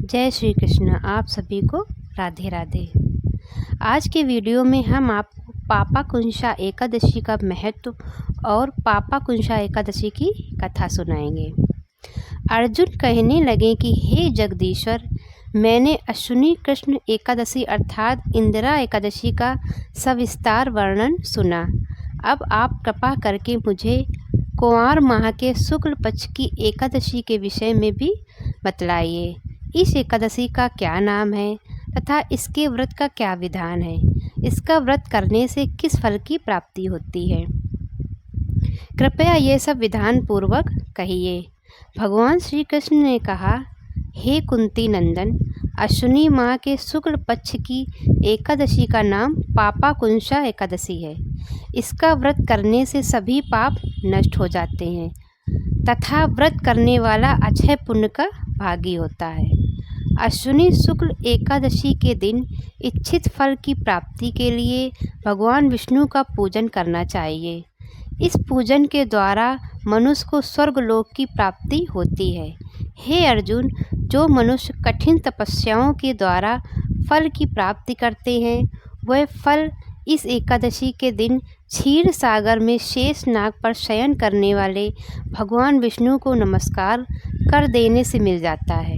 जय श्री कृष्ण। आप सभी को राधे राधे। आज के वीडियो में हम आपको पापाकुंशा एकादशी का महत्व और पापाकुंशा एकादशी की कथा सुनाएंगे। अर्जुन कहने लगे कि हे जगदीश्वर, मैंने अश्विनी कृष्ण एकादशी अर्थात इंदिरा एकादशी का सविस्तार वर्णन सुना। अब आप कृपा करके मुझे कुंवार माह के शुक्ल पक्ष की एकादशी के विषय में भी बतलाइए। इस एकादशी का क्या नाम है तथा इसके व्रत का क्या विधान है? इसका व्रत करने से किस फल की प्राप्ति होती है? कृपया ये सब विधान पूर्वक कहिए। भगवान श्री कृष्ण ने कहा, हे कुंती नंदन, अश्विनी माह के शुक्ल पक्ष की एकादशी का नाम पापाकुंशा एकादशी है। इसका व्रत करने से सभी पाप नष्ट हो जाते हैं तथा व्रत करने वाला अक्षय पुण्य का भागी होता है। अश्विनी शुक्ल एकादशी के दिन इच्छित फल की प्राप्ति के लिए भगवान विष्णु का पूजन करना चाहिए। इस पूजन के द्वारा मनुष्य को स्वर्गलोक की प्राप्ति होती है। हे अर्जुन, जो मनुष्य कठिन तपस्याओं के द्वारा फल की प्राप्ति करते हैं, वह फल इस एकादशी के दिन क्षीर सागर में शेष नाग पर शयन करने वाले भगवान विष्णु को नमस्कार कर देने से मिल जाता है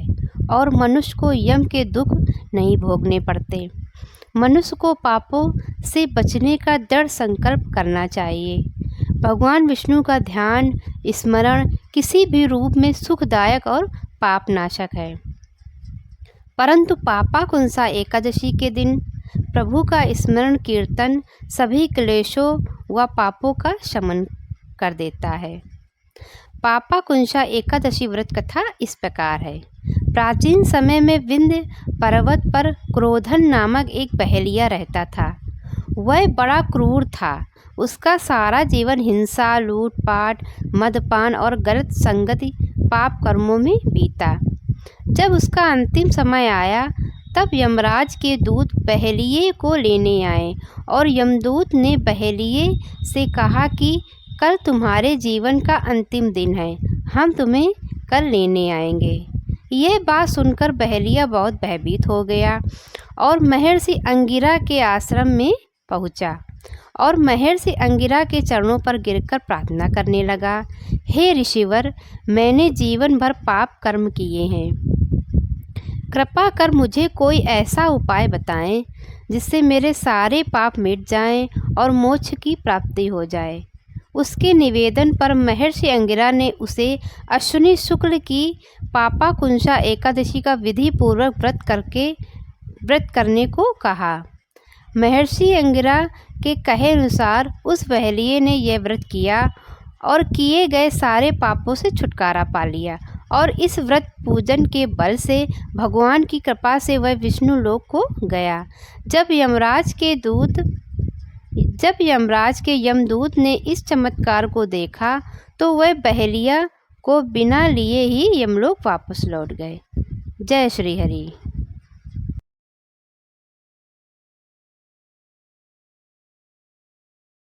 और मनुष्य को यम के दुख नहीं भोगने पड़ते। मनुष्य को पापों से बचने का दृढ़ संकल्प करना चाहिए। भगवान विष्णु का ध्यान स्मरण किसी भी रूप में सुखदायक और पापनाशक है, परंतु पापाकुंशा एकादशी के दिन प्रभु का स्मरण कीर्तन सभी क्लेशों व पापों का शमन कर देता है। पापाकुंशा एकादशी व्रत कथा इस प्रकार है। प्राचीन समय में विंध्य पर्वत पर क्रोधन नामक एक बहेलिया रहता था। वह बड़ा क्रूर था। उसका सारा जीवन हिंसा, लूटपाट, मदपान और गलत संगति पाप कर्मों में बीता। जब उसका अंतिम समय आया तब यमराज के दूत बहेलिये को लेने आए और यमदूत ने बहेलिये से कहा कि कल तुम्हारे जीवन का अंतिम दिन है, हम तुम्हें कल लेने आएंगे। यह बात सुनकर बहेलिया बहुत भयभीत हो गया और महर्षि अंगिरा के आश्रम में पहुंचा और महर्षि अंगिरा के चरणों पर गिरकर प्रार्थना करने लगा, हे ऋषिवर, मैंने जीवन भर पाप कर्म किए हैं। कृपा कर मुझे कोई ऐसा उपाय बताएं जिससे मेरे सारे पाप मिट जाएं और मोक्ष की प्राप्ति हो जाए। उसके निवेदन पर महर्षि अंगिरा ने उसे अश्विनी शुक्ल की पापाकुंशा एकादशी का विधि पूर्वक व्रत करने को कहा। महर्षि अंगिरा के कहे अनुसार उस बहेलिये ने यह व्रत किया और किए गए सारे पापों से छुटकारा पा लिया और इस व्रत पूजन के बल से भगवान की कृपा से वह विष्णु लोक को गया। जब यमराज के यमदूत ने इस चमत्कार को देखा तो वह बहेलिया को बिना लिए ही यमलोक वापस लौट गए। जय श्री हरि।